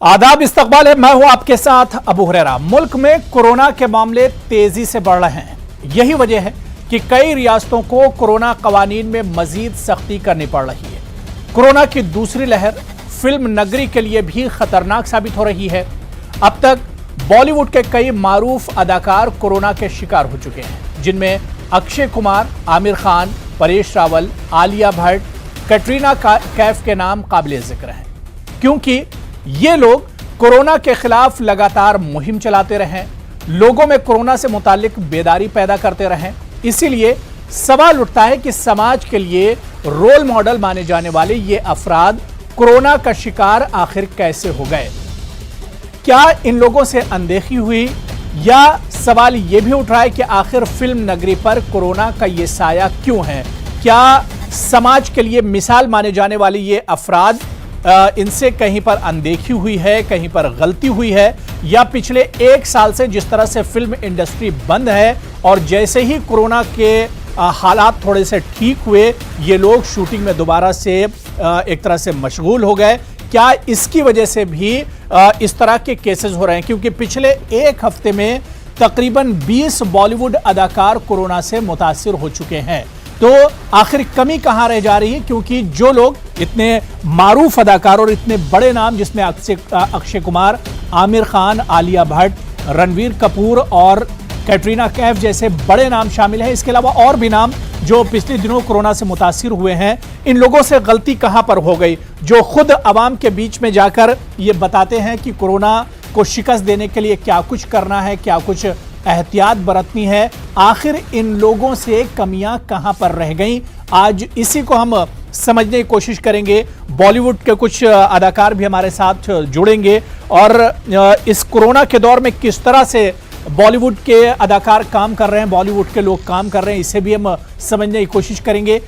आदाब, इस्तकबाल है। मैं हूं आपके साथ अबू हुरैरा। मुल्क में कोरोना के मामले तेजी से बढ़ रहे हैं। यही वजह है कि कई रियासतों को कोरोना कवानीन में मजीद सख्ती करनी पड़ रही है। कोरोना की दूसरी लहर फिल्म नगरी के लिए भी खतरनाक साबित हो रही है। अब तक बॉलीवुड के कई मारूफ अदाकार कोरोना के शिकार हो चुके हैं, जिनमें अक्षय कुमार, आमिर खान, परेश रावल, आलिया भट्ट, कैटरीना कैफ के नाम काबिल जिक्र हैं, क्योंकि ये लोग कोरोना के खिलाफ लगातार मुहिम चलाते रहे, लोगों में कोरोना से मुतालिक बेदारी पैदा करते रहे। इसीलिए सवाल उठता है कि समाज के लिए रोल मॉडल माने जाने वाले ये अफराद कोरोना का शिकार आखिर कैसे हो गए? क्या इन लोगों से अनदेखी हुई, या सवाल यह भी उठ रहा है कि आखिर फिल्म नगरी पर कोरोना का ये साया क्यों है? क्या समाज के लिए मिसाल माने जाने वाले ये अफराद इनसे कहीं पर अनदेखी हुई है, कहीं पर गलती हुई है, या पिछले एक साल से जिस तरह से फिल्म इंडस्ट्री बंद है और जैसे ही कोरोना के हालात थोड़े से ठीक हुए ये लोग शूटिंग में दोबारा से एक तरह से मशगूल हो गए? क्या इसकी वजह से भी इस तरह के केसेस हो रहे हैं? क्योंकि पिछले एक हफ्ते में तकरीबन 20 बॉलीवुड अदाकार कोरोना से मुतासिर हो चुके हैं। तो आखिर कमी कहां रह जा रही है? क्योंकि जो लोग इतने मारूफ अदाकार और इतने बड़े नाम, जिसमें अक्षय कुमार, आमिर खान, आलिया भट्ट, रणवीर कपूर और कैटरीना कैफ जैसे बड़े नाम शामिल हैं, इसके अलावा और भी नाम जो पिछले दिनों कोरोना से मुतासिर हुए हैं, इन लोगों से गलती कहां पर हो गई, जो खुद अवाम के बीच में जाकर ये बताते हैं कि कोरोना को शिकस्त देने के लिए क्या कुछ करना है, क्या कुछ एहतियात बरतनी है? आखिर इन लोगों से कमियां कहां पर रह गईं? आज इसी को हम समझने की कोशिश करेंगे। बॉलीवुड के कुछ अदाकार भी हमारे साथ जुड़ेंगे और इस कोरोना के दौर में किस तरह से बॉलीवुड के अदाकार काम कर रहे हैं, बॉलीवुड के लोग काम कर रहे हैं, इसे भी हम समझने की कोशिश करेंगे।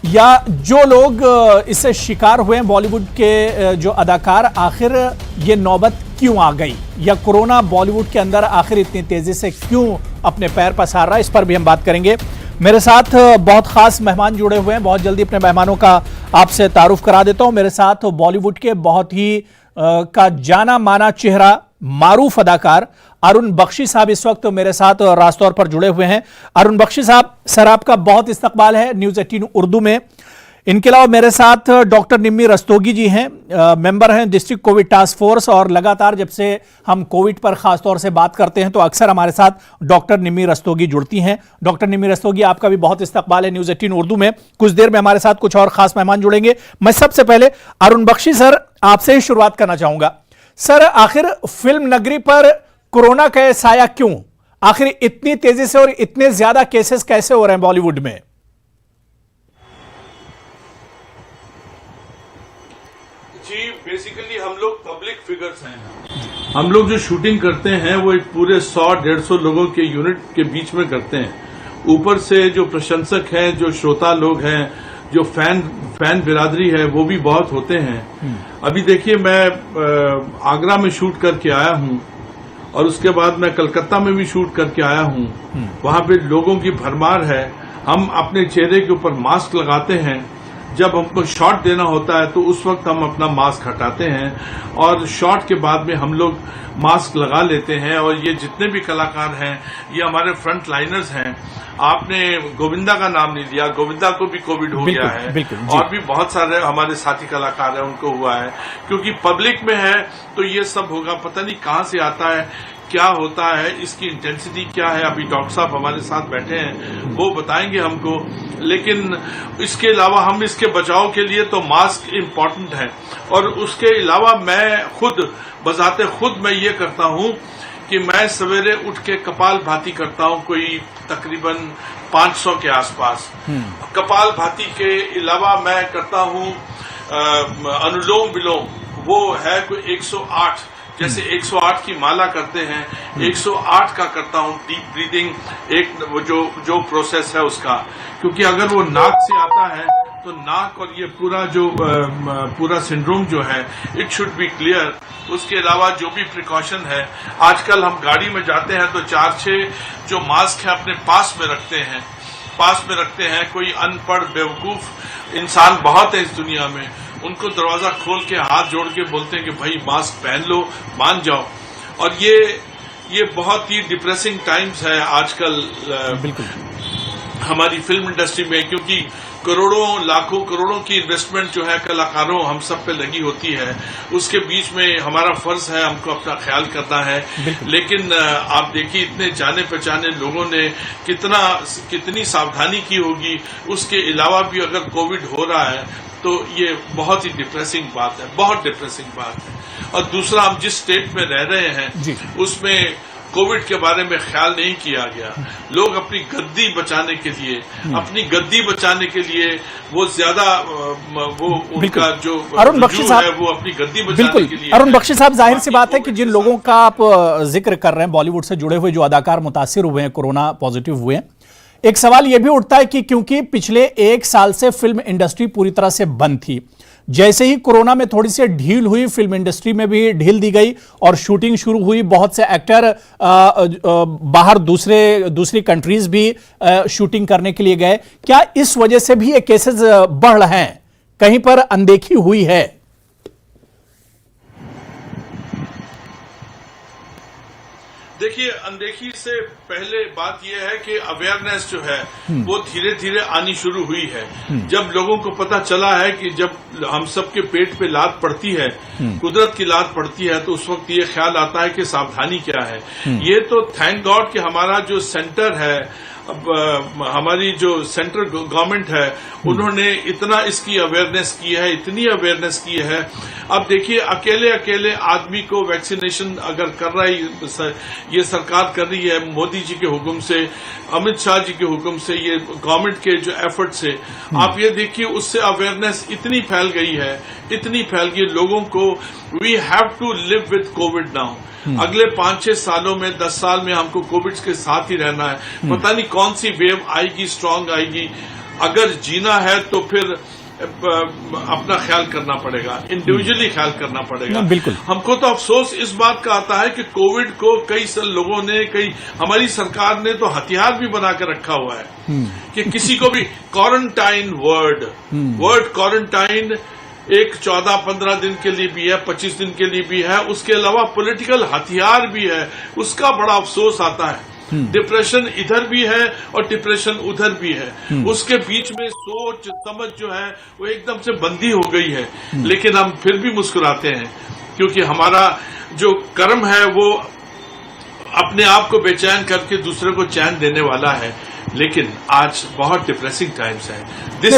या जो लोग इससे शिकार हुए हैं, बॉलीवुड के जो अदाकार, आखिर ये नौबत क्यों आ गई, या कोरोना बॉलीवुड के अंदर आखिर इतनी तेजी से क्यों अपने पैर पसार रहा है, इस पर भी हम बात करेंगे। मेरे साथ बहुत खास मेहमान जुड़े हुए हैं। बहुत जल्दी अपने मेहमानों का आपसे तारुफ करा देता हूं। मेरे साथ बॉलीवुड के बहुत ही का जाना माना चेहरा, मारूफ अदाकार अरुण बख्शी साहब इस वक्त मेरे साथ रास्तौर पर जुड़े हुए हैं। अरुण बख्शी साहब, सर आपका बहुत इस्तकबाल है न्यूज़ 18 उर्दू में। इनके अलावा मेरे साथ डॉक्टर निम्मी रस्तोगी जी हैं, मेंबर हैं डिस्ट्रिक्ट कोविड टास्क फोर्स, और लगातार जब से हम कोविड पर खास तौर से बात करते हैं तो अक्सर हमारे साथ डॉक्टर निम्मी रस्तोगी जुड़ती हैं। डॉक्टर निम्मी रस्तोगी, आपका भी बहुत इस्तकबाल है न्यूज़ 18 उर्दू में। कुछ देर में हमारे साथ कुछ और खास मेहमान जुड़ेंगे। मैं सबसे पहले अरुण बख्शी सर आपसे ही शुरुआत करना चाहूंगा। सर, आखिर फिल्म नगरी पर कोरोना का साया क्यों? आखिर इतनी तेजी से और इतने ज्यादा केसेस कैसे हो रहे हैं बॉलीवुड में? जी, बेसिकली हम लोग पब्लिक फिगर्स हैं। हम लोग जो शूटिंग करते हैं वो एक पूरे 100-150 लोगों के यूनिट के बीच में करते हैं। ऊपर से जो प्रशंसक हैं, जो श्रोता लोग हैं, जो फैन बिरादरी है, वो भी बहुत होते हैं। अभी देखिए, मैं आगरा में शूट करके आया हूं और उसके बाद मैं कलकत्ता में भी शूट करके आया हूं। वहां पे लोगों की भरमार है। हम अपने चेहरे के ऊपर मास्क लगाते हैं। जब हमको शॉट देना होता है तो उस वक्त हम अपना मास्क हटाते हैं और शॉट के बाद में हम लोग मास्क लगा लेते हैं। और ये जितने भी कलाकार हैं, ये हमारे फ्रंट लाइनर्स हैं। आपने गोविंदा का नाम नहीं लिया, गोविंदा को भी कोविड हो गया है, और भी बहुत सारे हमारे साथी कलाकार हैं, उनको हुआ है। क्योंकि पब्लिक में है तो ये सब होगा। पता नहीं कहां से आता है, क्या होता है, इसकी इंटेंसिटी क्या है। अभी डॉक्टर साहब हमारे साथ बैठे हैं, वो बताएंगे हमको। लेकिन इसके अलावा हम इसके बचाव के लिए तो मास्क इम्पॉर्टेंट है। और उसके अलावा मैं खुद बजाते खुद मैं ये करता हूं कि मैं सवेरे उठ के कपाल भाती करता हूं, कोई तकरीबन 500 के आसपास। कपाल भाती के अलावा मैं करता हूं अनुलोम विलोम, वो है कोई 108, जैसे 108 की माला करते हैं, 108 का करता हूं डीप ब्रीदिंग, एक वो जो प्रोसेस है उसका। क्योंकि अगर वो नाक से आता है तो नाक और ये पूरा सिंड्रोम जो है, इट शुड बी क्लियर। उसके अलावा जो भी प्रिकॉशन है, आजकल हम गाड़ी में जाते हैं तो 4-6 जो मास्क है अपने पास में रखते हैं। कोई अनपढ़ बेवकूफ इंसान बहुत है इस दुनिया में, उनको दरवाजा खोल के हाथ जोड़ के बोलते हैं कि भाई मास्क पहन लो, मान जाओ। और ये बहुत ही डिप्रेसिंग टाइम्स है आजकल हमारी फिल्म इंडस्ट्री में, क्योंकि करोड़ों लाखों करोड़ों की इन्वेस्टमेंट जो है कलाकारों हम सब पे लगी होती है। उसके बीच में हमारा फर्ज है हमको अपना ख्याल करना है। लेकिन आप देखिए इतने जाने पहचाने लोगों ने कितनी सावधानी की होगी। उसके अलावा भी अगर कोविड हो रहा है तो ये बहुत ही डिप्रेसिंग बात है, बहुत डिप्रेसिंग बात है। और दूसरा, हम जिस स्टेट में रह रहे हैं उसमें कोविड के बारे में ख्याल नहीं किया गया। लोग अपनी गद्दी बचाने के लिए वो ज्यादा वो उनका जो अरुण बख्शी साहब है वो अपनी गद्दी बचाने के लिए। अरुण बख्शी साहब, जाहिर सी बात है कि जिन लोगों का आप जिक्र कर रहे हैं, बॉलीवुड से जुड़े हुए जो अदाकार मुतासिर हुए हैं, कोरोना पॉजिटिव हुए हैं, एक सवाल यह भी उठता है कि क्योंकि पिछले 1 साल से फिल्म इंडस्ट्री पूरी तरह से बंद थी, जैसे ही कोरोना में थोड़ी सी ढील हुई, फिल्म इंडस्ट्री में भी ढील दी गई और शूटिंग शुरू हुई। बहुत से एक्टर बाहर दूसरी कंट्रीज भी शूटिंग करने के लिए गए। क्या इस वजह से भी ये केसेस बढ़ रहे हैं, कहीं पर अनदेखी हुई है? देखिए, अनदेखी से पहले बात यह है कि अवेयरनेस जो है वो धीरे धीरे आनी शुरू हुई है। जब लोगों को पता चला है कि जब हम सबके पेट पे लात पड़ती है, कुदरत की लात पड़ती है, तो उस वक्त ये ख्याल आता है कि सावधानी क्या है। ये तो थैंक गॉड कि हमारा जो सेंटर है, हमारी जो सेंट्रल गवर्नमेंट है, उन्होंने इतना इसकी अवेयरनेस की है, इतनी अवेयरनेस की है। अब देखिए, अकेले आदमी को वैक्सीनेशन अगर कर रहा है, ये सरकार कर रही है मोदी जी के हुक्म से, अमित शाह जी के हुक्म से, ये गवर्नमेंट के जो एफर्ट से, आप ये देखिए उससे अवेयरनेस इतनी फैल गई लोगों को। We have to live with COVID now. अगले 5-6 सालों में, 10 साल में हमको कोविड के साथ ही रहना है। पता नहीं कौन सी वेव आएगी, स्ट्रांग आएगी। अगर जीना है तो फिर अपना ख्याल करना पड़ेगा, इंडिविजुअली ख्याल करना पड़ेगा। बिल्कुल। हमको तो अफसोस इस बात का आता है कि कोविड को कई लोगों ने, हमारी सरकार ने तो हथियार भी बना के रखा हुआ है कि किसी को भी क्वारंटाइन वर्ड क्वारंटाइन एक 14-15 दिन के लिए भी है, 25 दिन के लिए भी है, उसके अलावा पॉलिटिकल हथियार भी है। उसका बड़ा अफसोस आता है। डिप्रेशन इधर भी है और डिप्रेशन उधर भी है। उसके बीच में सोच समझ जो है वो एकदम से बंदी हो गई है। लेकिन हम फिर भी मुस्कुराते हैं, क्योंकि हमारा जो कर्म है वो अपने आप को बेचैन करके दूसरे को चैन देने वाला है। लेकिन आज बहुत डिप्रेसिंग टाइम्स है।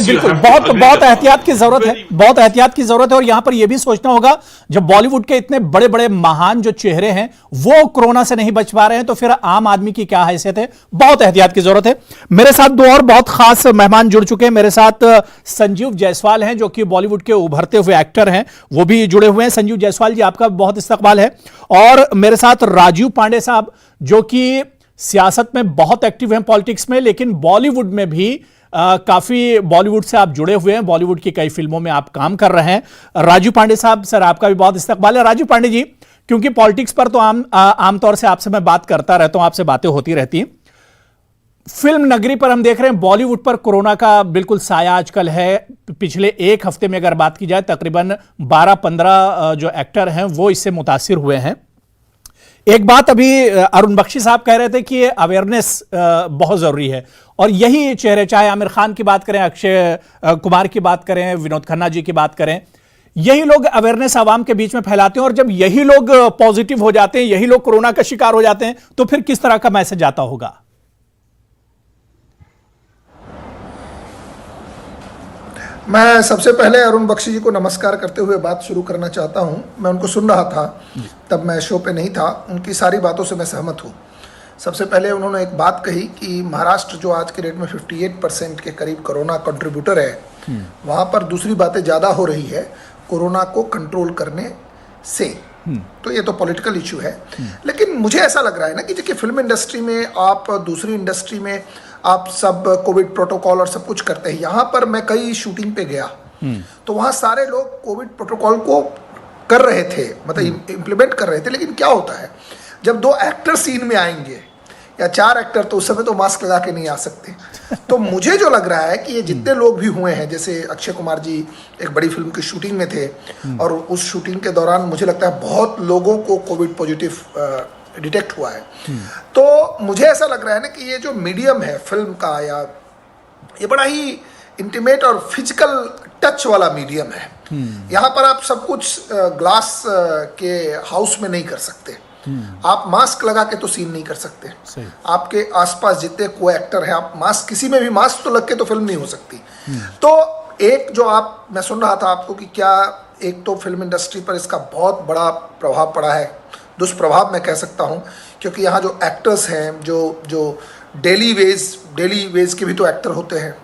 बिल्कुल, बहुत एहतियात की जरूरत है, बहुत एहतियात की जरूरत है। और यहां पर यह भी सोचना होगा, जब बॉलीवुड के इतने बड़े बड़े महान जो चेहरे हैं वो कोरोना से नहीं बच पा रहे हैं, तो फिर आम आदमी की क्या हैसियत है? बहुत एहतियात की जरूरत है। मेरे साथ 2 और बहुत खास मेहमान जुड़ चुके हैं। मेरे साथ संजीव जायसवाल हैं, जो कि बॉलीवुड के उभरते हुए एक्टर हैं, वो भी जुड़े हुए हैं। संजीव जायसवाल जी, आपका बहुत इस्तकबाल है। और मेरे साथ राजीव पांडे साहब, जो कि सियासत में बहुत एक्टिव हैं, पॉलिटिक्स में, लेकिन बॉलीवुड में भी काफी, बॉलीवुड से आप जुड़े हुए हैं, बॉलीवुड की कई फिल्मों में आप काम कर रहे हैं। राजीव पांडे साहब, सर आपका भी बहुत इस्तकबाल है। राजीव पांडे जी, क्योंकि पॉलिटिक्स पर तो आमतौर से आपसे मैं बात करता रहता हूं, आपसे बातें होती रहती हैं। फिल्म नगरी पर हम देख रहे हैं, बॉलीवुड पर कोरोना का बिल्कुल साया आजकल है। पिछले 1 हफ्ते में अगर बात की जाए, तकरीबन 12-15 जो एक्टर हैं वो इससे मुतासिर हुए हैं। एक बात अभी अरुण बख्शी साहब कह रहे थे कि अवेयरनेस बहुत जरूरी है, और यही चेहरे, चाहे आमिर खान की बात करें, अक्षय कुमार की बात करें, विनोद खन्ना जी की बात करें, यही लोग अवेयरनेस आवाम के बीच में फैलाते हैं। और जब यही लोग पॉजिटिव हो जाते हैं, यही लोग कोरोना का शिकार हो जाते हैं, तो फिर किस तरह का मैसेज आता होगा? मैं सबसे पहले अरुण बख्शी जी को नमस्कार करते हुए बात शुरू करना चाहता हूं। मैं उनको सुन रहा था, तब मैं शो पे नहीं था। उनकी सारी बातों से मैं सहमत हूं। सबसे पहले उन्होंने एक बात कही कि महाराष्ट्र जो आज के डेट में 58% के करीब कोरोना कंट्रीब्यूटर है, वहाँ पर दूसरी बातें ज़्यादा हो रही है कोरोना को कंट्रोल करने से। तो ये तो पॉलिटिकल इशू है। लेकिन मुझे ऐसा लग रहा है ना कि देखिए, फिल्म इंडस्ट्री में आप, दूसरी इंडस्ट्री में आप सब कोविड प्रोटोकॉल और सब कुछ करते हैं। यहाँ पर मैं कई शूटिंग पे गया तो वहाँ सारे लोग कोविड प्रोटोकॉल को कर रहे थे, मतलब इम्प्लीमेंट कर रहे थे। लेकिन क्या होता है, जब 2 एक्टर सीन में आएंगे या 4 एक्टर, तो उस समय तो मास्क लगा के नहीं आ सकते। तो मुझे जो लग रहा है कि ये जितने लोग भी हुए हैं, जैसे अक्षय कुमार जी एक बड़ी फिल्म की शूटिंग में थे और उस शूटिंग के दौरान मुझे लगता है बहुत लोगों को कोविड पॉजिटिव डिटेक्ट हुआ है। तो मुझे ऐसा लग रहा है ना कि ये जो मीडियम है फिल्म का, या ये बड़ा ही इंटीमेट और फिजिकल टच वाला मीडियम है। यहाँ पर आप सब कुछ ग्लास के हाउस में नहीं कर सकते। आप मास्क लगा के तो सीन नहीं कर सकते। आपके आसपास जितने को एक्टर हैं, आप मास्क, किसी में भी मास्क तो लग के तो फिल्म नहीं हो सकती। तो एक जो मैं सुन रहा था आपको कि क्या एक तो फिल्म इंडस्ट्री पर इसका बहुत बड़ा प्रभाव पड़ा है, दुष्प्रभाव मैं कह सकता हूँ, क्योंकि यहाँ जो एक्टर्स हैं, जो डेली वेज के भी तो एक्टर होते हैं,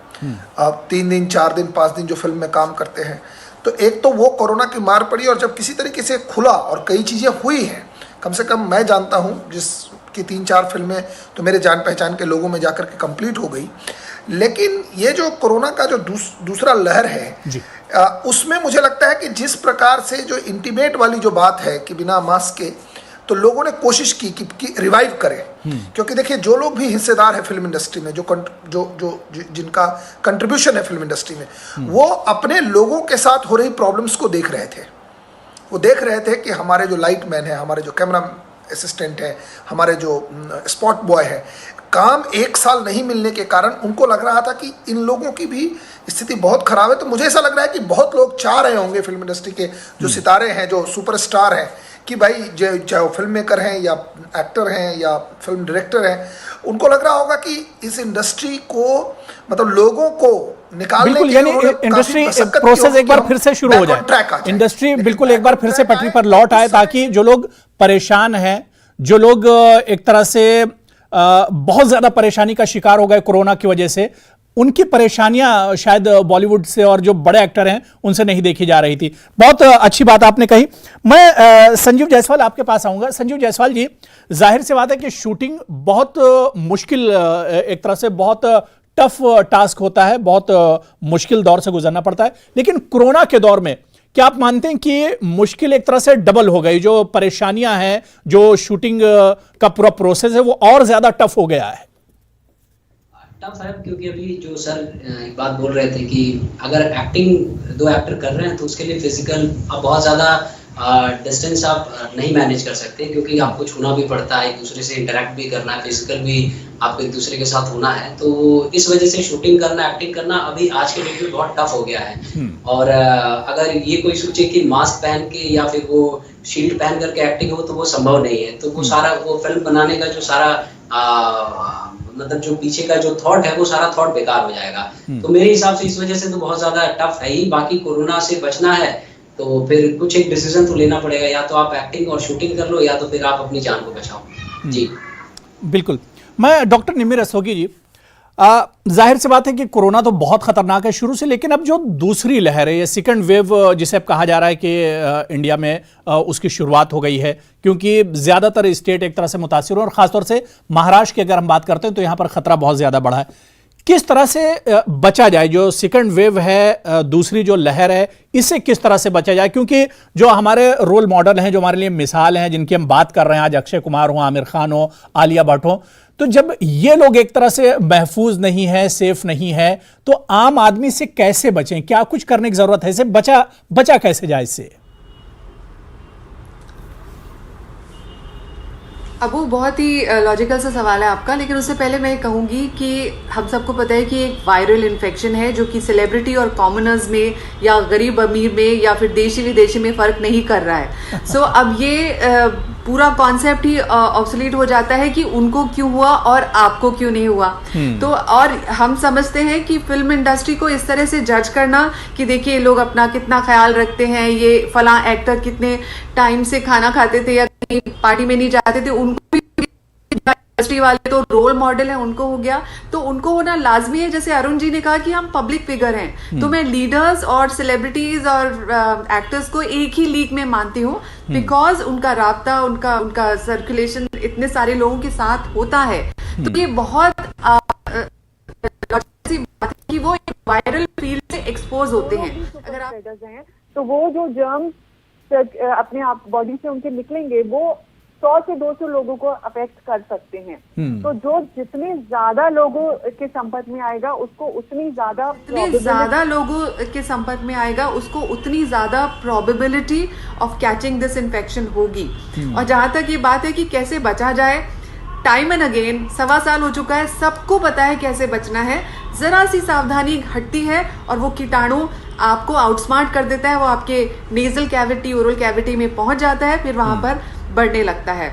3 दिन 4 दिन 5 दिन जो फिल्म में काम करते हैं। तो एक तो वो कोरोना की मार पड़ी, और जब किसी तरीके से खुला और कई चीज़ें हुई हैं, कम से कम मैं जानता हूँ जिसकी 3-4 फिल्में तो मेरे जान पहचान के लोगों में जाकर के कंप्लीट हो गई। लेकिन ये जो कोरोना का जो दूसरा लहर है, उसमें मुझे लगता है कि जिस प्रकार से जो इंटीमेट वाली जो बात है कि बिना मास्क के, तो लोगों ने कोशिश की कि रिवाइव करें। क्योंकि देखिए, जो लोग भी हिस्सेदार है फिल्म इंडस्ट्री में, जो जिनका कंट्रीब्यूशन है फिल्म इंडस्ट्री में, वो अपने लोगों के साथ हो रही प्रॉब्लम्स को देख रहे थे। वो देख रहे थे कि हमारे जो लाइट मैन है, हमारे जो कैमरा असिस्टेंट है, हमारे जो स्पॉट बॉय है, काम 1 साल नहीं मिलने के कारण उनको लग रहा था कि इन लोगों की भी स्थिति बहुत खराब है। तो मुझे ऐसा लग रहा है कि बहुत लोग चाह रहे होंगे, फिल्म इंडस्ट्री के जो सितारे हैं, जो सुपरस्टार हैं, कि भाई चाहे वो फिल्म मेकर हैं या एक्टर हैं या फिल्म डायरेक्टर हैं, उनको लग रहा होगा कि इस इंडस्ट्री को, मतलब लोगों को निकालने बिल्कुल, के यानी लिए इंडस्ट्री प्रोसेस एक बार फिर से शुरू हो जाए, इंडस्ट्री बिल्कुल एक बार फिर से पटरी पर लौट आए, ताकि जो लोग परेशान हैं, जो लोग एक तरह से बहुत ज्यादा परेशानी का शिकार हो गए कोरोना की वजह से, उनकी परेशानियां शायद बॉलीवुड से और जो बड़े एक्टर हैं उनसे नहीं देखी जा रही थी। बहुत अच्छी बात आपने कही। मैं संजीव जायसवाल आपके पास आऊंगा। संजीव जायसवाल जी, जाहिर सी बात है कि शूटिंग बहुत मुश्किल, एक तरह से बहुत टफ टास्क होता है, बहुत मुश्किल दौर से गुजरना पड़ता है। लेकिन कोरोना के दौर में क्या आप मानते हैं कि मुश्किल एक तरह से डबल हो गई? जो परेशानियां हैं, जो शूटिंग का पूरा प्रोसेस है, वो और ज्यादा टफ हो गया है? टफ है, क्योंकि अभी जो सर एक बात बोल रहे थे कि अगर एक्टिंग 2 एक्टर कर रहे हैं तो उसके लिए फिजिकल आप बहुत ज़्यादा डिस्टेंस आप नहीं मैनेज कर सकते, क्योंकि आपको छूना भी पड़ता है, एक दूसरे से इंटरेक्ट भी करना है, फिजिकल भी आपको एक दूसरे के साथ होना है। तो इस वजह से शूटिंग करना, एक्टिंग करना अभी आज के डेट में बहुत टफ हो गया है। और अगर ये कोई सोचे कि मास्क पहन के या फिर वो शील्ड पहन करके एक्टिंग हो, तो वो संभव नहीं है। तो वो सारा, वो फिल्म बनाने का जो सारा मतलब जो पीछे का जो थॉट है, वो सारा थॉट बेकार हो जाएगा। तो मेरे हिसाब से इस वजह से तो बहुत ज्यादा टफ है ही। बाकी कोरोना से बचना है तो फिर कुछ एक डिसीजन तो लेना पड़ेगा, या तो आप एक्टिंग और शूटिंग कर लो, या तो फिर आप अपनी जान को बचाओ। जी बिल्कुल। मैं डॉक्टर निम्मी रस्तोगी जी, जाहिर सी बात है कि कोरोना तो बहुत खतरनाक है शुरू से, लेकिन अब जो दूसरी लहर है, ये सेकंड वेव जिसे अब कहा जा रहा है कि इंडिया में उसकी शुरुआत हो गई है, क्योंकि ज्यादातर स्टेट एक तरह से मुतासिर हो, और खासतौर से महाराष्ट्र की अगर हम बात करते हैं तो यहां पर खतरा बहुत ज्यादा बढ़ा है। किस तरह से बचा जाए? जो सेकंड वेव है, दूसरी जो लहर है, इससे किस तरह से बचा जाए? क्योंकि जो हमारे रोल मॉडल हैं, जो हमारे लिए मिसाल हैं, जिनकी हम बात कर रहे हैं आज, अक्षय कुमार हो, आमिर खान हो, आलिया भट्ट हो, तो जब ये लोग एक तरह से महफूज नहीं है, सेफ नहीं है, तो आम आदमी से कैसे बचें? क्या कुछ करने की जरूरत है? इससे बचा कैसे जाए इससे? अबू, बहुत ही लॉजिकल सा सवाल है आपका, लेकिन उससे पहले मैं कहूँगी कि हम सबको पता है कि एक वायरल इन्फेक्शन है जो कि सेलिब्रिटी और कॉमनर्स में या गरीब अमीर में या फिर देशी विदेशी में फ़र्क नहीं कर रहा है। सो अब ये पूरा कॉन्सेप्ट ही ऑब्सोलीट हो जाता है कि उनको क्यों हुआ और आपको क्यों नहीं हुआ। तो और हम समझते हैं कि फिल्म इंडस्ट्री को इस तरह से जज करना कि देखिए लोग अपना कितना ख्याल रखते हैं, ये फलां एक्टर कितने टाइम से खाना खाते थे या कहीं पार्टी में नहीं जाते थे, उनको भी इंडस्ट्री वाले तो रोल मॉडल है, उनको हो गया, तो उनको होना लाजमी है। जैसे अरुण जी ने कहा कि हम पब्लिक फिगर हैं, तो मैं लीडर्स और सेलिब्रिटीज और एक्टर्स को एक ही लीग में मानती हूँ, बिकॉज उनका राब्ता, उनका सर्कुलेशन इतने सारे लोगों के साथ होता है। तो ये बहुत बात है कि वो एक वायरल फील्ड से एक्सपोज होते हैं। अगर आप तो वो जो जर्म्स अपने आप बॉडी से उनके निकलेंगे, वो 100 से 200 लोगों को अफेक्ट कर सकते हैं। तो जो जितने ज्यादा लोगों के संपर्क में आएगा उसको उतनी ज्यादा लोगों के संपर्क में आएगा उसको उतनी ज्यादा probability of catching this infection होगी। और जहां तक ये बात है कि कैसे बचा जाए, टाइम एंड अगेन 1.25 साल हो चुका है, सबको पता है कैसे बचना है। जरा सी सावधानी हटती है और वो कीटाणु आपको आउटस्मार्ट कर देता है, वो आपके नेजल कैविटी, ओरल कैविटी में पहुंच जाता है, फिर वहां पर बढ़ने लगता है।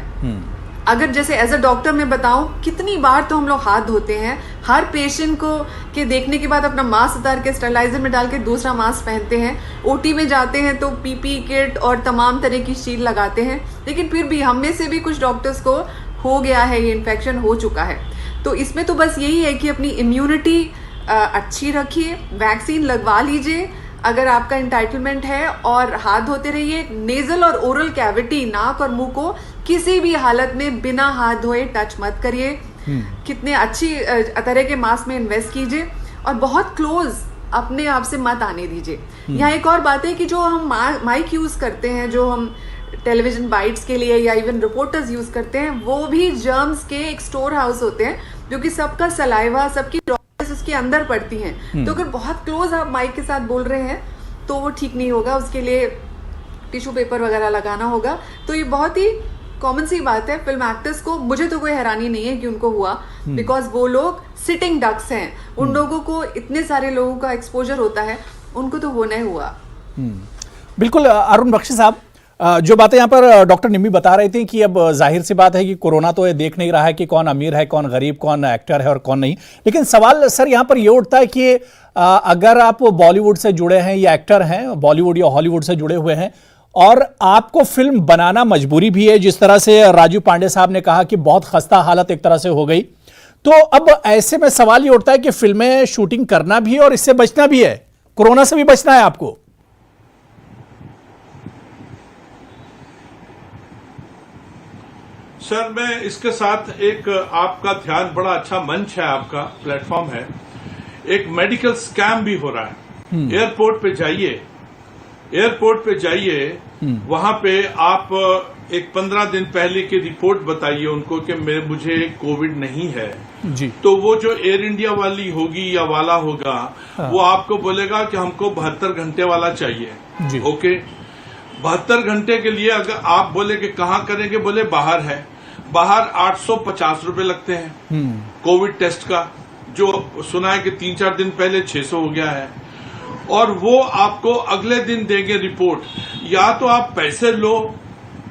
अगर जैसे एज अ डॉक्टर मैं बताऊं, कितनी बार तो हम लोग हाथ धोते हैं, हर पेशेंट को के देखने के बाद अपना मास्क उतार के स्टरलाइजर में डाल के दूसरा मास्क पहनते हैं, ओटी में जाते हैं तो पीपी किट और तमाम तरह की शील्ड लगाते हैं, लेकिन फिर भी हम में से भी कुछ डॉक्टर्स को हो गया है, ये इन्फेक्शन हो चुका है। तो इसमें तो बस यही है कि अपनी इम्यूनिटी अच्छी रखिए, वैक्सीन लगवा लीजिए अगर आपका एंटाइटलमेंट है, और हाथ धोते रहिए। नेजल और ओरल कैविटी, नाक और मुंह को किसी भी हालत में बिना हाथ धोए टच मत करिए। कितने अच्छी तरह के मास्क में इन्वेस्ट कीजिए और बहुत क्लोज अपने आप से मत आने दीजिए। यहाँ एक और बात है कि जो हम माइक यूज करते हैं, जो हम टेलीविजन बाइट्स के लिए या इवन रिपोर्टर्स यूज करते हैं, वो भी जर्म्स के एक स्टोर हाउस होते हैं, जो कि सबका सलाइवा, सबकी ड्रॉप्स उसके अंदर पड़ती हैं। तो अगर बहुत क्लोज आप माइक के साथ बोल रहे हैं तो वो ठीक नहीं होगा, उसके लिए टिश्यू पेपर वगैरह लगाना होगा। तो ये बहुत ही कॉमन सी बात है। फिल्म एक्टर्स को, मुझे तो कोई हैरानी नहीं है कि उनको हुआ, बिकॉज वो लोग सिटिंग डक्स हैं, उन लोगों को इतने सारे लोगों का एक्सपोजर होता है, उनको तो होना ही हुआ। बिल्कुल अरुण बख्शी साहब, जो बातें यहाँ पर डॉक्टर निम्मी बता रहे थे कि अब जाहिर सी बात है कि कोरोना तो ये देख नहीं रहा है कि कौन अमीर है, कौन गरीब, कौन एक्टर है और कौन नहीं, लेकिन सवाल सर यहाँ पर ये उठता है कि अगर आप बॉलीवुड से जुड़े हैं या एक्टर हैं, बॉलीवुड या हॉलीवुड से जुड़े हुए हैं, और आपको फिल्म बनाना मजबूरी भी है, जिस तरह से राजू पांडे साहब ने कहा कि बहुत खस्ता हालत एक तरह से हो गई, तो अब ऐसे में सवाल ये उठता है कि फिल्में शूटिंग करना भी है और इससे बचना भी है, कोरोना से भी बचना है आपको। सर, मैं इसके साथ एक आपका ध्यान, बड़ा अच्छा मंच है, आपका प्लेटफॉर्म है, एक मेडिकल स्कैम भी हो रहा है। एयरपोर्ट पे जाइए, वहां पे आप एक 15 दिन पहले की रिपोर्ट बताइए उनको कि मुझे कोविड नहीं है जी, तो वो जो एयर इंडिया वाली होगी या वाला होगा, हाँ, वो आपको बोलेगा कि हमको 72 घंटे वाला चाहिए जी। ओके, 72 घंटे के लिए अगर आप बोले कि कहाँ करेंगे, बोले बाहर है, बाहर 850 रुपए लगते हैं कोविड टेस्ट का, जो सुना है कि 3-4 दिन पहले 600 हो गया है, और वो आपको अगले दिन देंगे रिपोर्ट। या तो आप पैसे लो,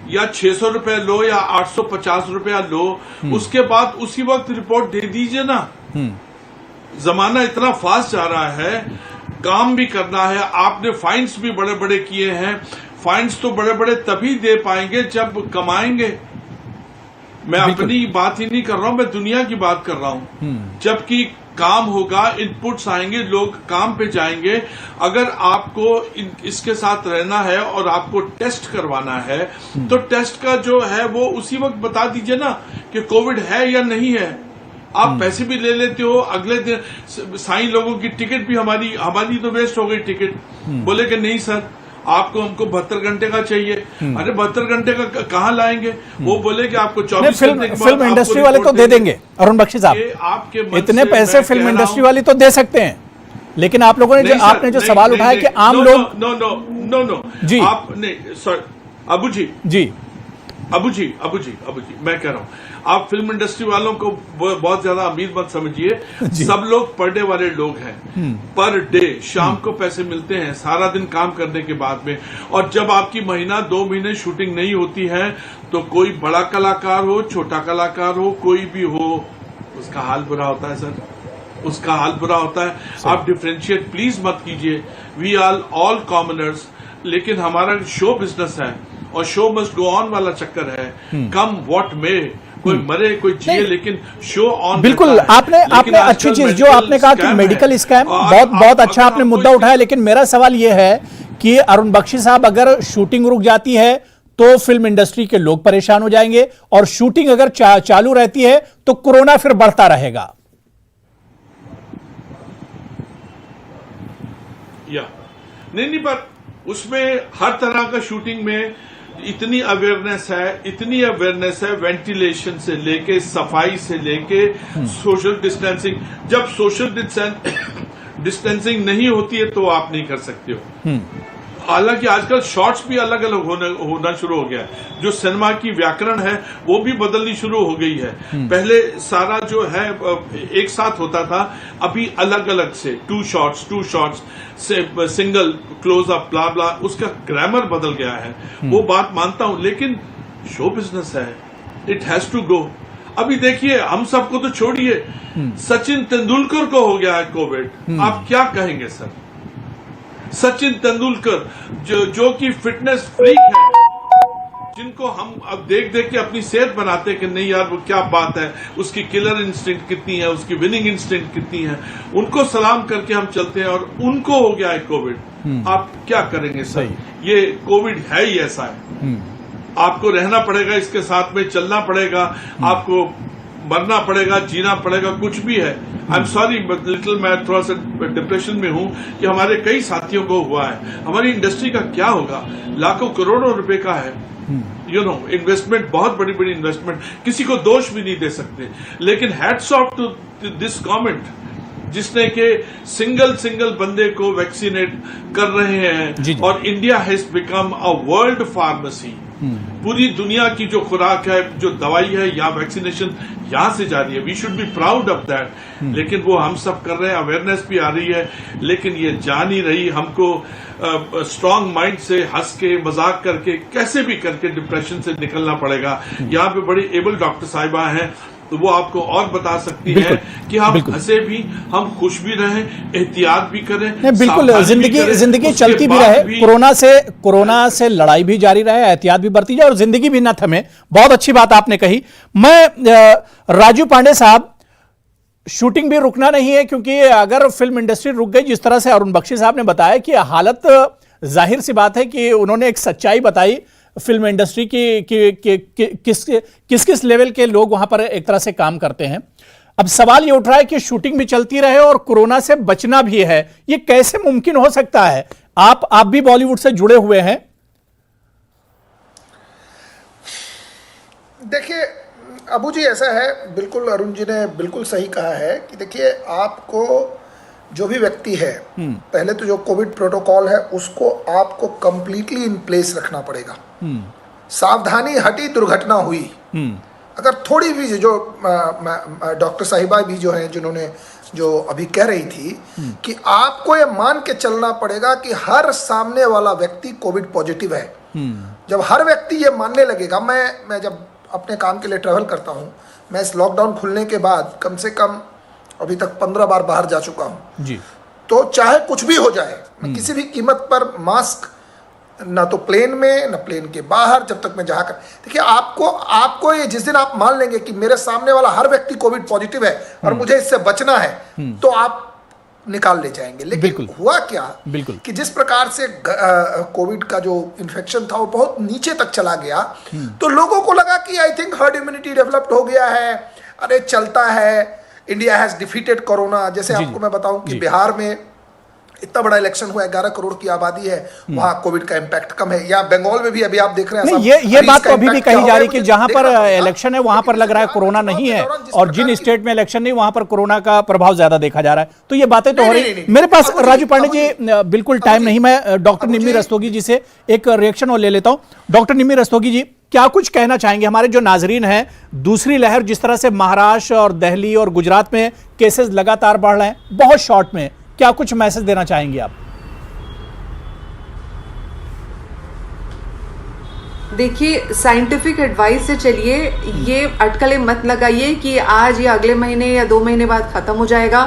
या 600 रुपए लो, या 850 रुपया लो, उसके बाद उसी वक्त रिपोर्ट दे दीजिए ना। जमाना इतना फास्ट जा रहा है, काम भी करना है, आपने फाइन्स भी बड़े बड़े किए हैं, फाइन्स तो बड़े बड़े तभी दे पाएंगे जब कमाएंगे। मैं अपनी बात ही नहीं कर रहा हूं, मैं दुनिया की बात कर रहा हूं। जबकि काम होगा, इनपुट्स आएंगे, लोग काम पे जाएंगे। अगर आपको इसके साथ रहना है और आपको टेस्ट करवाना है, तो टेस्ट का जो है वो उसी वक्त बता दीजिए ना कि कोविड है या नहीं है। आप पैसे भी ले लेते हो, अगले दिन साईं लोगों की टिकट भी हमारी तो वेस्ट हो गई टिकट। बोले कि नहीं सर, आपको हमको 72 घंटे का चाहिए। अरे 72 घंटे का कहाँ लाएंगे? वो बोले कि आपको 24 घंटे के बाद फिल्म इंडस्ट्री वाले तो दे देंगे। अरुण बख्शी साहब, आपके इतने पैसे फिल्म इंडस्ट्री वाले तो दे सकते हैं, लेकिन आप लोगों ने आपने जो सवाल उठाया कि आम लोग, नो जी, आप नहीं, सॉरी अबू जी, मैं कह रहा हूँ, आप फिल्म इंडस्ट्री वालों को बहुत ज्यादा अमीर मत समझिए। सब लोग पर डे वाले लोग हैं, पर डे शाम को पैसे मिलते हैं, सारा दिन काम करने के बाद में। और जब आपकी महीना 2 महीने शूटिंग नहीं होती है, तो कोई बड़ा कलाकार हो, छोटा कलाकार हो, कोई भी हो, उसका हाल बुरा होता है सर, उसका हाल बुरा होता है। आप डिफरेंशिएट प्लीज मत कीजिए। वी आर ऑल कॉमनर्स, लेकिन हमारा शो बिजनेस है और शो मस्ट गो ऑन वाला चक्कर है। कम व्हाट मे, कोई मरे कोई जिए, लेकिन शो ऑन। बिल्कुल, आपने अच्छी चीज जो आपने कहा कि मेडिकल स्कैम, बहुत अच्छा आपने मुद्दा उठाया। लेकिन मेरा सवाल यह है कि अरुण बख्शी साहब, अगर शूटिंग रुक जाती है तो फिल्म इंडस्ट्री के लोग परेशान हो जाएंगे, और शूटिंग अगर चालू रहती है तो कोरोना फिर बढ़ता रहेगा। नहीं, पर उसमें हर तरह का शूटिंग में इतनी अवेयरनेस है वेंटिलेशन से लेके, सफाई से लेके, सोशल डिस्टेंसिंग। जब सोशल डिस्टेंसिंग नहीं होती है तो आप नहीं कर सकते हो। हालांकि आजकल शॉर्ट्स भी अलग अलग होना शुरू हो गया है। जो सिनेमा की व्याकरण है वो भी बदलनी शुरू हो गई है। पहले सारा जो है एक साथ होता था, अभी अलग अलग से 2 शॉट्स से सिंगल क्लोज अप ब्ला ब्ला, उसका ग्रामर बदल गया है। वो बात मानता हूं, लेकिन शो बिजनेस है, इट हैज टू गो। अभी देखिए, हम सबको तो छोड़िए, सचिन तेंदुलकर को हो गया है कोविड, आप क्या कहेंगे सर? सचिन तेंदुलकर जो कि फिटनेस फ्रीक है, जिनको हम अब देख के अपनी सेहत बनाते हैं कि नहीं यार वो क्या बात है, उसकी किलर इंस्टिंक्ट कितनी है, उसकी विनिंग इंस्टिंक्ट कितनी है, उनको सलाम करके हम चलते हैं और उनको हो गया है कोविड। आप क्या करेंगे सर? ये कोविड है ही ऐसा है। आपको रहना पड़ेगा, इसके साथ में चलना पड़ेगा, आपको मरना पड़ेगा, जीना पड़ेगा, कुछ भी है। आई एम सॉरी लिटिल, मैं थोड़ा सा डिप्रेशन में हूं कि हमारे कई साथियों को हुआ है। हमारी इंडस्ट्री का क्या होगा? लाखों करोड़ों रुपए का है, इन्वेस्टमेंट, बहुत बड़ी बड़ी इन्वेस्टमेंट, किसी को दोष भी नहीं दे सकते। लेकिन hats off to this government जिसने के सिंगल बंदे को वैक्सीनेट कर रहे हैं। और India has become a world pharmacy. पूरी दुनिया की जो खुराक है, जो दवाई है, या वैक्सीनेशन यहां से जा रही है। We should be proud of that. लेकिन वो हम सब कर रहे हैं, अवेयरनेस भी आ रही है, लेकिन ये जा नहीं रही। हमको स्ट्रांग माइंड से हंस के, मजाक करके, कैसे भी करके डिप्रेशन से निकलना पड़ेगा। यहाँ पे बड़ी एबल डॉक्टर साहिबा हैं, तो वो आपको और बता सकती है कि हम हंसे भी, हम खुश भी रहें, एहतियात भी करें। बिल्कुल, जिंदगी चलती भी रहे, कोरोना से लड़ाई भी जारी रहे, एहतियात भी बरती जाए और जिंदगी भी न थमे। बहुत अच्छी बात आपने कही। मैं राजू पांडे साहब, शूटिंग भी रुकना नहीं है, क्योंकि अगर फिल्म इंडस्ट्री रुक गई, जिस तरह से अरुण बख्शी साहब ने बताया कि हालत, जाहिर सी बात है कि उन्होंने एक सच्चाई बताई फिल्म इंडस्ट्री की किस लेवल के लोग वहां पर एक तरह से काम करते हैं। अब सवाल ये उठ रहा है कि शूटिंग भी चलती रहे और कोरोना से बचना भी है, ये कैसे मुमकिन हो सकता है? आप भी बॉलीवुड से जुड़े हुए हैं। देखिए अबू जी, ऐसा है, बिल्कुल अरुण जी ने बिल्कुल सही कहा है कि देखिए, आपको जो भी व्यक्ति है, पहले तो जो कोविड प्रोटोकॉल है उसको आपको कंप्लीटली इन प्लेस रखना पड़ेगा। सावधानी हटी, दुर्घटना हुई। अगर थोड़ी भी जो डॉक्टर साहिबा भी जो हैं, जिन्होंने जो अभी कह रही थी कि आपको ये मान के चलना पड़ेगा कि हर सामने वाला व्यक्ति कोविड पॉजिटिव है। जब हर व्यक्ति ये मानने लगेगा, मैं जब अपने काम के लिए ट्रैवल करता हूँ, मैं इस लॉकडाउन खुलने के बाद कम से कम अभी तक 15 बार बाहर जा चुका हूं जी। तो चाहे कुछ भी हो जाए, मैं किसी भी कीमत पर मास्क, ना तो प्लेन में ना प्लेन के बाहर, जब तक मैं जहां कर, देखिए आपको ये जिस दिन आप मान लेंगे कि मेरे सामने वाला हर व्यक्ति कोविड पॉजिटिव है और मुझे इससे बचना है, तो आप निकाल ले जाएंगे। लेकिन हुआ क्या कि जिस प्रकार से कोविड का जो इन्फेक्शन था वो बहुत नीचे तक चला गया, तो लोगों को लगा कि I think herd immunity developed हो गया है, अरे चलता है, इंडिया हैज डिफीटेड कोरोना। जैसे आपको मैं बताऊं कि बिहार में इतना बड़ा इलेक्शन हुआ, 11 करोड़ की आबादी है, वहां कोविड का इंपैक्ट कम है। या बंगाल में भी अभी आप देख रहे हैं, ये बात तो अभी भी कही जा रही है कि जहां पर इलेक्शन है वहां पर लग रहा है कोरोना नहीं है, और जिन स्टेट में इलेक्शन नहीं वहां पर कोरोना का प्रभाव ज्यादा देखा जा रहा है। तो ये बातें तो हो रही। मेरे पास राजू पांडे जी बिल्कुल टाइम नहीं, मैं डॉक्टर निम्मी रस्तोगी जी से एक रिएक्शन और ले लेता हूं। डॉक्टर निम्मी रस्तोगी जी, क्या कुछ कहना चाहेंगे? हमारे जो नाजरीन हैं, दूसरी लहर जिस तरह से महाराष्ट्र और दिल्ली और गुजरात में केसेस लगातार बढ़ रहे हैं, बहुत शॉर्ट में, क्या कुछ मैसेज देना चाहेंगे आप? देखिए, साइंटिफिक एडवाइस से चलिए, ये अटकलें मत लगाइए कि आज या अगले महीने या 2 महीने बाद खत्म हो जाएगा।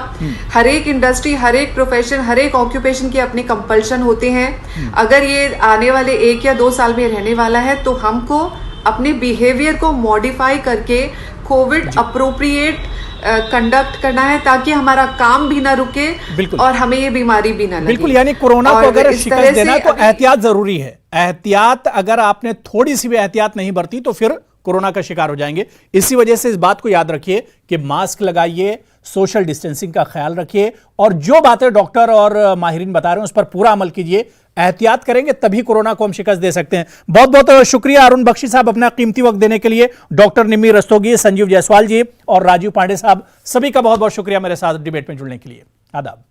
हर एक इंडस्ट्री, हर एक प्रोफेशन, हर एक ऑक्यूपेशन के अपने कंपल्शन होते हैं। अगर ये आने वाले 1 या 2 साल में रहने वाला है, तो हमको अपने बिहेवियर को मॉडिफाई करके कोविड अप्रोप्रिएट कंडक्ट करना है, ताकि हमारा काम भी ना रुके और हमें ये बीमारी भी ना लगे। बिल्कुल, यानी कोरोना को अगर शिकस्त देना है तो एहतियात जरूरी है। एहतियात, अगर आपने थोड़ी सी भी एहतियात नहीं बरती तो फिर कोरोना का शिकार हो जाएंगे। इसी वजह से इस बात को याद रखिए कि मास्क लगाइए, सोशल डिस्टेंसिंग का ख्याल रखिए और जो बातें डॉक्टर और माहिरीन बता रहे हैं उस पर पूरा अमल कीजिए। एहतियात करेंगे तभी कोरोना को हम शिकस्त दे सकते हैं। बहुत बहुत शुक्रिया अरुण बख्शी साहब अपना कीमती वक्त देने के लिए। डॉक्टर निम्मी रस्तोगी, संजीव जायसवाल जी और राजीव पांडे साहब, सभी का बहुत बहुत शुक्रिया मेरे साथ डिबेट में जुड़ने के लिए। आदाब।